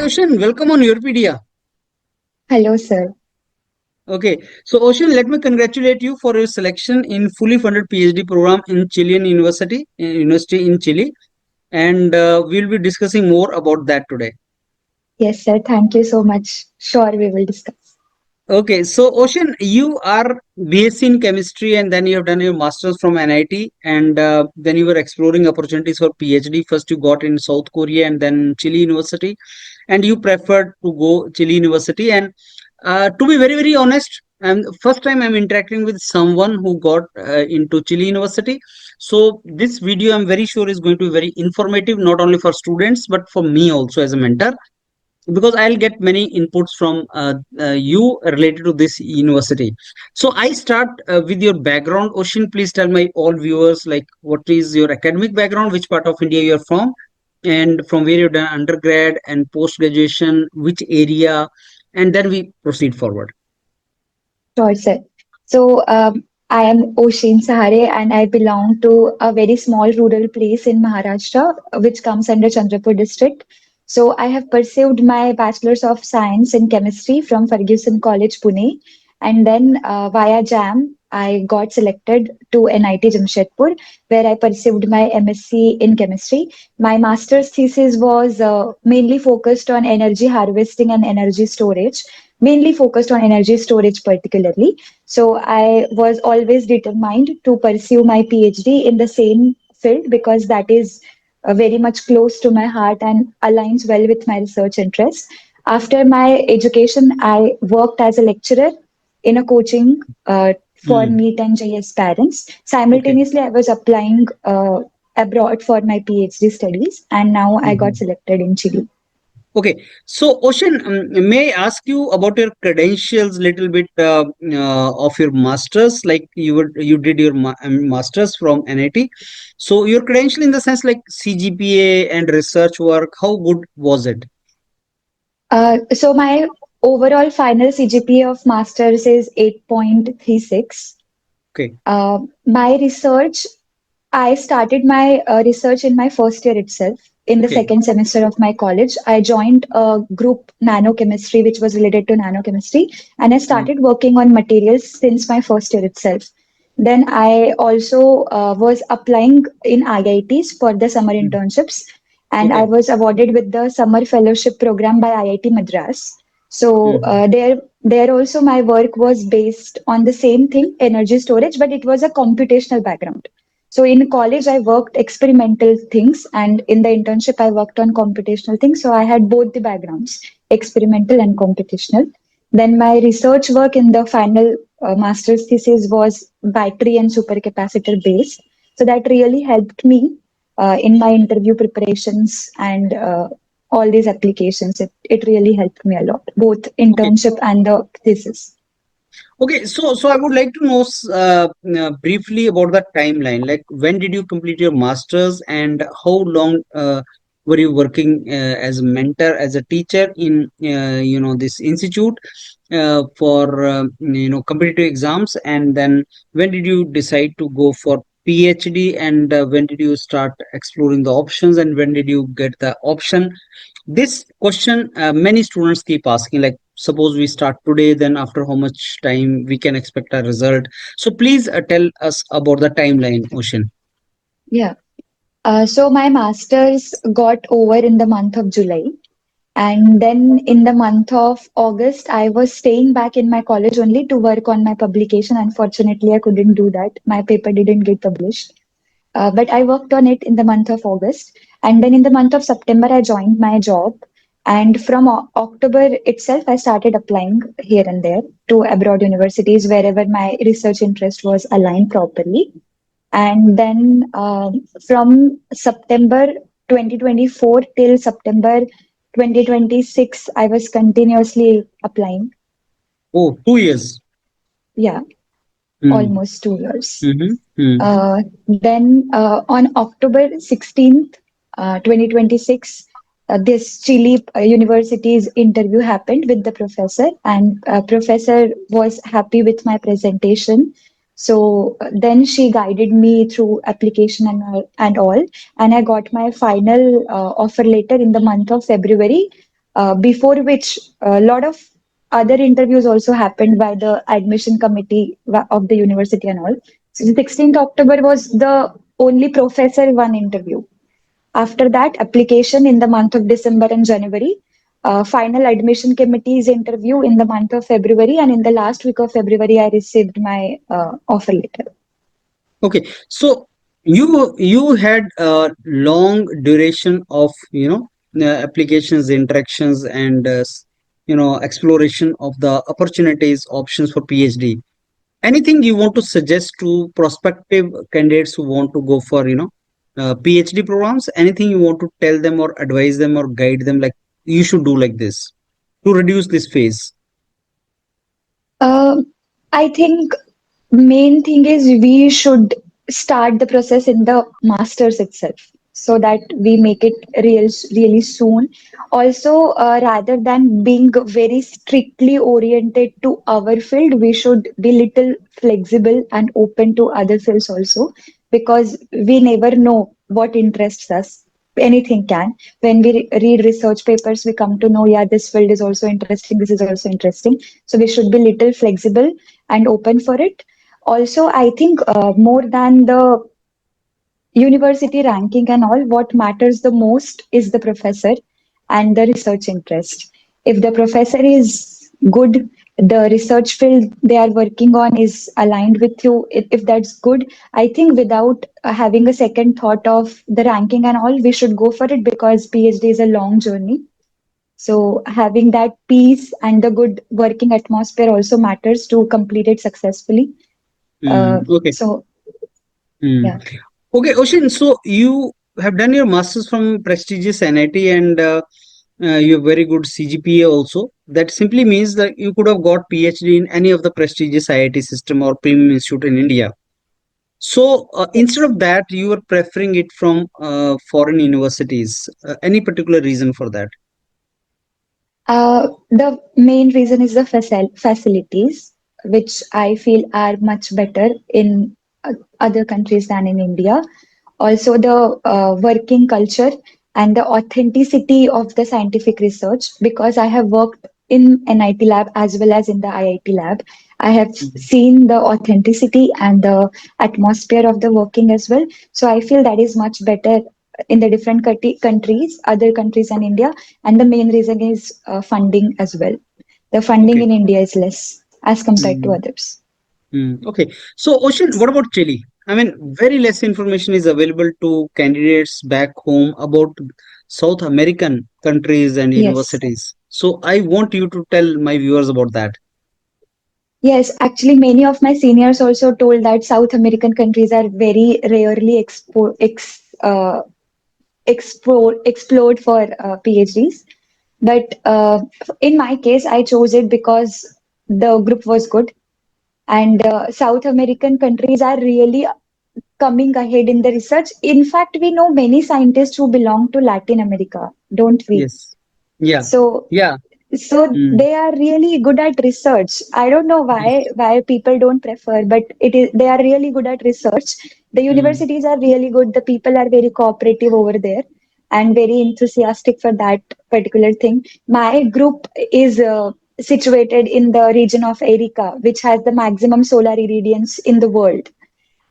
Ocean, welcome on YourPedia. Hello, sir. Okay, so Ocean, let me congratulate you for your selection in fully funded PhD program in Chilean University in Chile, and we'll be discussing more about that today. Yes, sir. Thank you so much. Sure, we will discuss. Okay, so Ocean, you are BSc in chemistry, and then you have done your masters from NIT, and then you were exploring opportunities for PhD. First, you got in South Korea, and then Chile University, and you preferred to go Chile University. And to be very very honest, first time I'm interacting with someone who got into Chile University. So this video, I'm very sure, is going to be very informative, not only for students but for me also as a mentor, because I'll get many inputs from you related to this university. So I start with your background. Ocean, please tell my all viewers, like, what is your academic background, which part of India you're from, and from where you've done undergrad and post graduation, which area, and then we proceed forward. Sure, sir. So, I am Oshin Sahare and I belong to a very small rural place in Maharashtra, which comes under Chandrapur district. So, I have pursued my Bachelor's of Science in Chemistry from Ferguson College, Pune. And then via JAM, I got selected to NIT Jamshedpur, where I pursued my MSc in Chemistry. My master's thesis was mainly focused on energy harvesting and energy storage, mainly focused on energy storage particularly. So I was always determined to pursue my PhD in the same field because that is very much close to my heart and aligns well with my research interests. After my education, I worked as a lecturer in a coaching for Hmm. NEET and JS parents. Okay. Simultaneously, I was applying abroad for my PhD studies, and now I got Mhm. selected in Chile. Okay, so Ocean, may I ask you about your credentials, little bit of your masters? Like you did your masters from NIT. So your credential in the sense like CGPA and research work, how good was it? So my overall final CGPA of masters is 8.36. Okay. My research, I started my research in my first year itself. In the Okay. second semester of my college, I joined a group nanochemistry, which was related to nanochemistry, and I Mm. started working on materials since my first year itself. Then I also was applying in IITs for the summer Mm. internships, and I Okay. was awarded with the summer fellowship program by IIT Madras. So Mhm. there also my work was based on the same thing, energy storage, but it was a computational background. So in college, I worked experimental things, and in the internship, I worked on computational things. So I had both the backgrounds, experimental and computational. Then my research work in the final master's thesis was battery and supercapacitor based. So that really helped me in my interview preparations and all these applications. It really helped me a lot, both Okay. internship and the thesis. Okay, so I would like to know briefly about the timeline. Like, when did you complete your masters, and how long were you working as a mentor, as a teacher in this institute for competitive exams? And then when did you decide to go for PhD, and when did you start exploring the options, and when did you get the option? This question many students keep asking, like, suppose we start today, then after how much time we can expect a result? So please tell us about the timeline, Ocean. Yeah. So my master's got over in the month of July. And then in the month of August, I was staying back in my college only to work on my publication. Unfortunately, I couldn't do that. My paper didn't get published. But I worked on it in the month of August. And then in the month of September, I joined my job. And from October itself, I started applying here and there to abroad universities wherever my research interest was aligned properly. And then from September 2024 till September 2026, I was continuously applying. Oh, 2 years. Yeah, Mm. almost 2 years. Mm-hmm. Mm. Then on October 16th, 2026, this Chile University's interview happened with the professor, and professor was happy with my presentation. So then she guided me through application and all, and I got my final offer letter in the month of February before which a lot of other interviews also happened by the admission committee of the university and all. So the 16th October was the only professor one interview. After that, application in the month of December and January, final admission committee's interview in the month of February, and in the last week of February, I received my offer letter. Okay, so you had a long duration of applications, interactions, and exploration of the opportunities, options for PhD. Anything you want to suggest to prospective candidates who want to go for PhD programs? Anything you want to tell them or advise them or guide them, like you should do like this to reduce this phase? Uh, I think main thing is we should start the process in the masters itself so that we make it really soon. Also, rather than being very strictly oriented to our field, we should be little flexible and open to other fields also, because we never know what interests us. Anything can. When we read research papers, we come to know, yeah, this field is also interesting, this is also interesting. So we should be little flexible and open for it. Also, I think more than the university ranking and all, what matters the most is the professor and the research interest. If the professor is good, the research field they are working on is aligned with you. If that's good, I think without having a second thought of the ranking and all, we should go for it because PhD is a long journey. So having that peace and the good working atmosphere also matters to complete it successfully. Okay. So Mm. yeah. Okay, Ocean. So you have done your masters from prestigious NIT, and you have very good CGPA also. That simply means that you could have got PhD in any of the prestigious IIT system or premium institute in India. So instead Yes. of that, you are preferring it from foreign universities. Any particular reason for that? The main reason is the facilities, which I feel are much better in other countries than in India. Also, the working culture and the authenticity of the scientific research, because I have worked in NIT lab as well as in the IIT lab. I have Mhm. seen the authenticity and the atmosphere of the working as well. So I feel that is much better in the different countries, other countries and India. And the main reason is funding as well. The funding Okay. in India is less as compared to Mm. others. Okay. So, Ocean, what about Chile? I mean, very less information is available to candidates back home about South American countries and Yes. universities. So, I want you to tell my viewers about that. Yes, actually, many of my seniors also told that South American countries are very rarely explored for PhDs. But in my case, I chose it because the group was good, and South American countries are really coming ahead in the research. In fact, we know many scientists who belong to Latin America, don't we? Yes. Yeah. So Yeah. so Mm. they are really good at research. I don't know why Yes. people don't prefer, but it is they are really good at research. The Mm. universities are really good. The people are very cooperative over there and very enthusiastic for that particular thing. My group is situated in the region of Erica, which has the maximum solar irradiance in the world.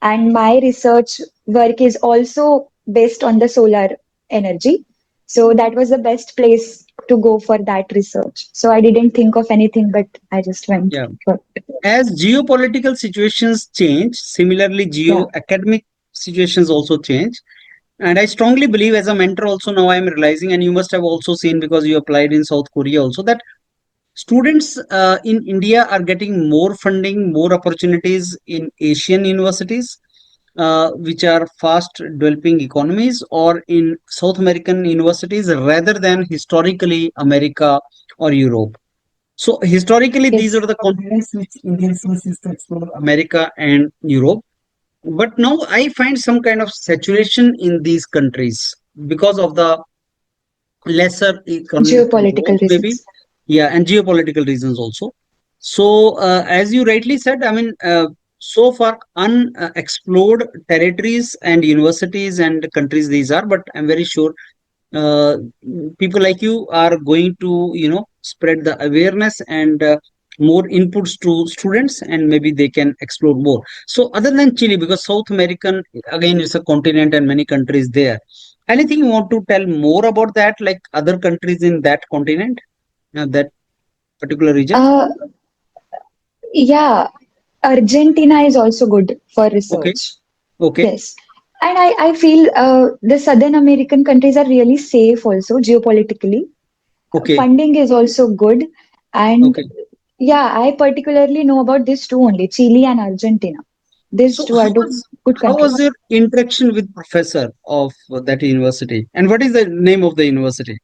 And my research work is also based on the solar energy. So that was the best place to go for that research. So I didn't think of anything, but I just went Yeah. for As geopolitical situations change, similarly, yeah. geo-academic situations also change. And I strongly believe, as a mentor, also now I am realizing, and you must have also seen because you applied in South Korea also, that students in India are getting more funding, more opportunities in Asian universities, which are fast developing economies, or in South American universities rather than historically America or Europe. So historically, these are Yes. the continents which Indians used to explore, America and Europe. But now I find some kind of saturation in these countries because of the lesser economic growth, Geopolitical maybe. reasons. Yeah, and geopolitical reasons also. So, as you rightly said, I mean, so far unexplored territories and universities and countries these are, but I'm very sure uh, people like you are going to spread the awareness and more inputs to students, and maybe they can explore more. So other than Chile, because South American, again, it's a continent and many countries there, anything you want to tell more about that, like other countries in that continent, that particular region? Uh, yeah, Argentina is also good for Okay. research. Okay. Yes. And I feel the Southern American countries are really safe also geopolitically. Okay. Funding is also good. And Okay. yeah, I particularly know about these two only, Chile and Argentina. These So two are good how was countries. your interaction with professor of that university, and what is the name of the university?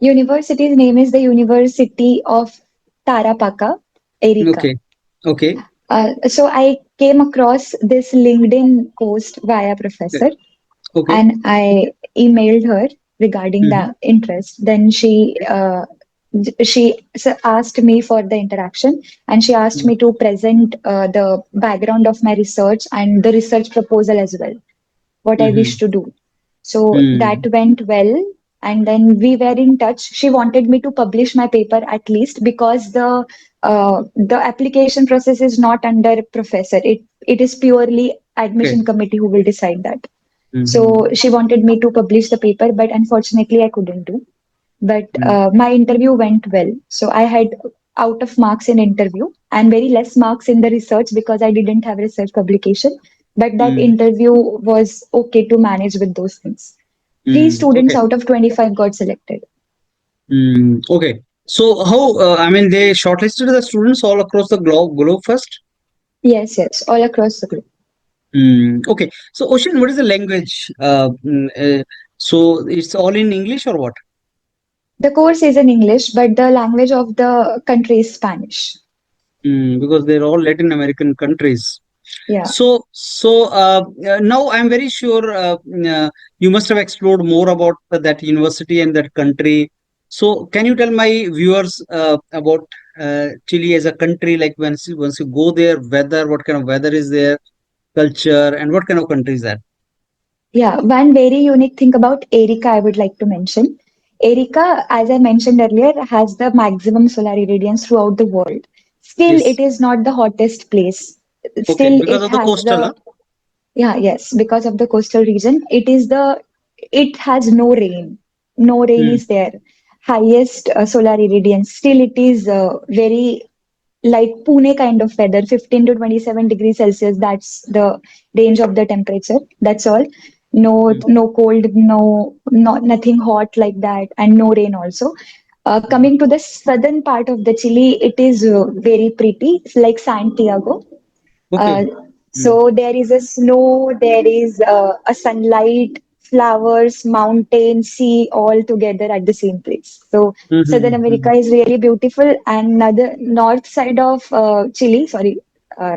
University's name is the University of Tarapacá, Erika. Okay. Okay. So I came across this LinkedIn post via professor, Okay. and I emailed her regarding Hmm. the interest. Then asked me for the interaction, and she asked me to present the background of my research and the research proposal as well, what I wish Hmm. to do. So that Hmm. went well, and then we were in touch. She wanted me to publish my paper at least because the application process is not under professor. It is purely Okay. admission committee who will decide that. So Hmm. she wanted me to publish the paper, but unfortunately I couldn't do. But Hmm. my interview went well. So I had out of marks in interview and very less marks in the research because I didn't have research publication. But that Hmm. interview was okay to manage with those things. Three Hmm. students Okay. out of 25 got selected. Hmm. Okay. So how, I mean, they shortlisted the students all across the globe first? Yes, yes, all across the globe. Hmm. Okay. So Ocean, what is the language? So it's all in English or what? The course is in English, but the language of the country is Spanish. Because they're all Latin American countries. Yeah. So now I'm very sure you must have explored more about that university and that country. So can you tell my viewers about Chile as a country? Like once you go there, weather, what kind of weather is there, culture, and what kind of country is that? Yeah, one very unique thing about Erica I would like to mention. Erica, as I mentioned earlier, has the maximum solar irradiance throughout the world. Still, Yes. it is not the hottest place. Okay. Still, Because it of the has coastal, huh? the, yeah, yes, because of the coastal region, it has no rain. No rain Hmm. is there. Highest solar irradiance. Still, it is very like Pune kind of weather, 15 to 27 degrees Celsius. That's the range of the temperature. That's all. No, Hmm. no cold, nothing hot like that, and no rain also. Hmm. Coming to the southern part of the Chile, it is very pretty. It's like Santiago. Okay. Uh, Hmm. so there is a snow, there is a sunlight, flowers, mountain, sea, all together at the same place. So Hmm. Southern Hmm. Hmm. America is really beautiful, and the north side of Chile, sorry,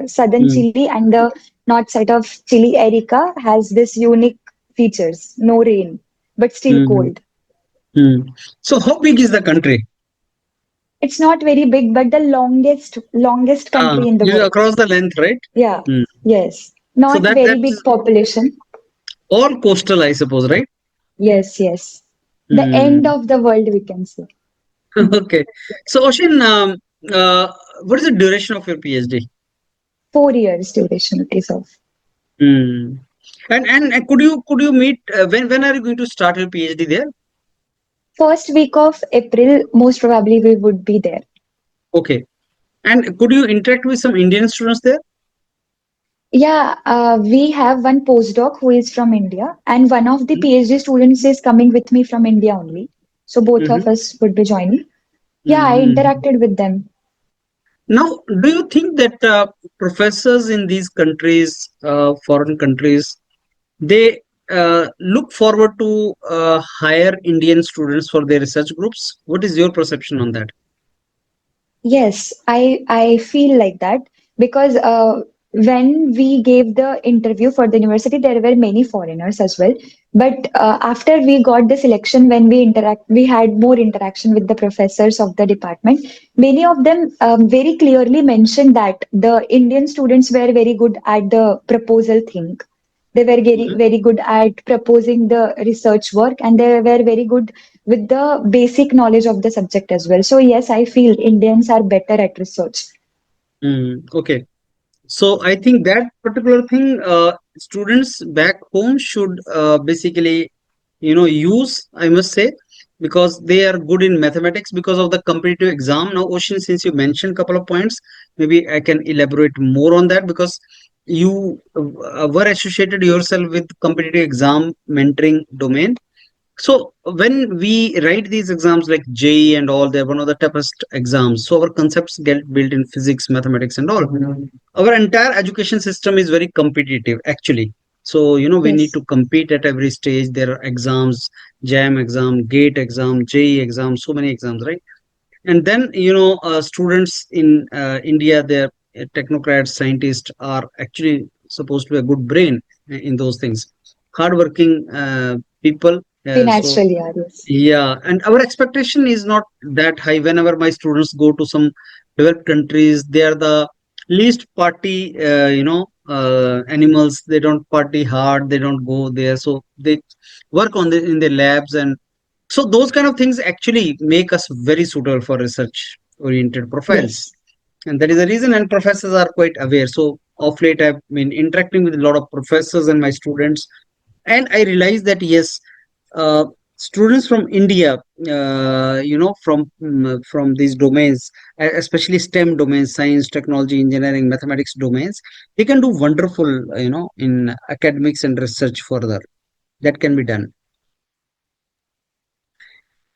southern Hmm. Chile, and the north side of Chile, Erica, has this unique features. No rain, but still Hmm. Hmm. cold. Hmm. So how big is the country? It's not very big, but the longest country in the Is world. across the length, right? Yeah. Hmm. Yes. So Not that very that's big population. all coastal, I suppose, right? Yes, yes. The end Hmm. of the world, we can say. Okay. So, Ocean, uh, what is the duration of your PhD? 4 years duration it is of. Hmm. And could you meet when are you going to start your PhD there? First week of April, most probably we would be there. Okay. And could you interact with some Indian students there? Yeah, we have one postdoc who is from India, and one of the PhD students is coming with me from India only. So both of Mm-hmm. us would be joining. Yeah, I Mm-hmm. interacted with them. Now, do you think that professors in these countries, foreign countries, they look forward to hire Indian students for their research groups? What is your perception on that? Yes, I feel like that because when we gave the interview for the university, there were many foreigners as well. But after we got the selection, when we had more interaction with the professors of the department. Many of them very clearly mentioned that the Indian students were very good at the proposal thing. They were very, Mhm. very good at proposing the research work, and they were very good with the basic knowledge of the subject as well. So, yes, I feel Indians are better at research. Okay. So I think that particular thing, students back home should basically, use, I must say, because they are good in mathematics because of the competitive exam. Now, Ocean, since you mentioned a couple of points, maybe I can elaborate more on that because you were associated yourself with competitive exam mentoring domain. So when we write these exams like JEE and all, they're one of the toughest exams. So our concepts get built in physics, mathematics, and all. Our entire education system is very competitive, actually. So we need Yes, to compete at every stage. There are exams, JAM exam, GATE exam, JEE exam, so many exams, right? And then students in India, they're technocrats, scientists are actually supposed to be a good brain in those things, hardworking people. we So naturally are, yes. yeah, and our expectation is not that high. Whenever my students go to some developed countries, they are the least party, animals. They don't party hard. They don't go there. So they work on in their labs, and so those kind of things actually make us very suitable for research oriented profiles. Yes. And that is the reason, and professors are quite aware. So of late, I've been interacting with a lot of professors and my students, and I realized that yes, uh, students from India, from these domains, especially STEM domains, science, technology, engineering, mathematics domains, they can do wonderful, in academics and research further. That can be done.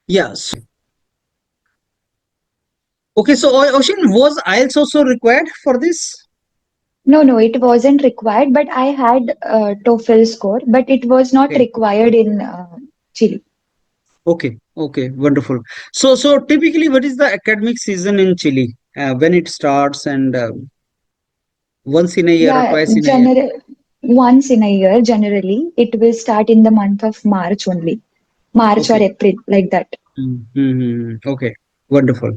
Yeah. Okay, so Ocean, was IELTS also required for this? No, no, it wasn't required, but I had TOEFL score, but it was not Okay, required in Chile. okay, wonderful. So typically, what is the academic season in Chile? When it starts and once in a year or Yeah, twice in a year? general once in a year, generally, it will start in the month of March only. March or Okay. April, like that. Okay, wonderful.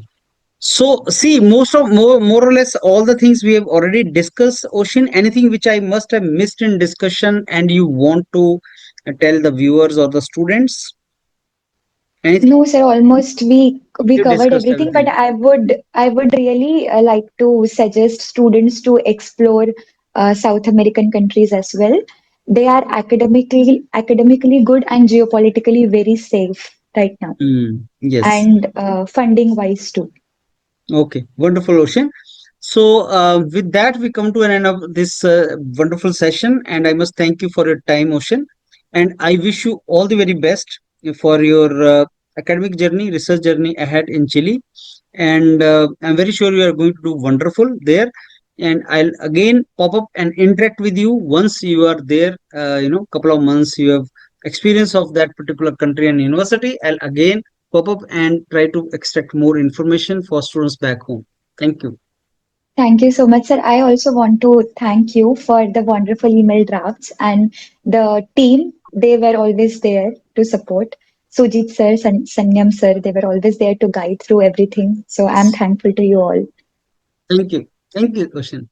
So see, more or less all the things we have already discussed. Ocean, anything which I must have missed in discussion and you want to tell the viewers or the students? Anything? No, sir, almost we You covered discussed everything, but everything. I would really like to suggest students to explore South American countries as well. They are academically good and geopolitically very safe right now, Yes. and funding wise too. Okay, wonderful, Ocean. So, with that, we come to an end of this wonderful session, and I must thank you for your time, Ocean. And I wish you all the very best for your academic journey, research journey ahead in Chile. And I'm very sure you are going to do wonderful there. And I'll again pop up and interact with you once you are there. Couple of months you have experience of that particular country and university. I'll again pop up and try to extract more information for students back home. Thank you. Thank you so much, sir. I also want to thank you for the wonderful email drafts and the team. They were always there to support. Sujit sir, Sanyam sir, they were always there to guide through everything. So I'm Yes. thankful to you all. Thank you. Thank you, Ocean.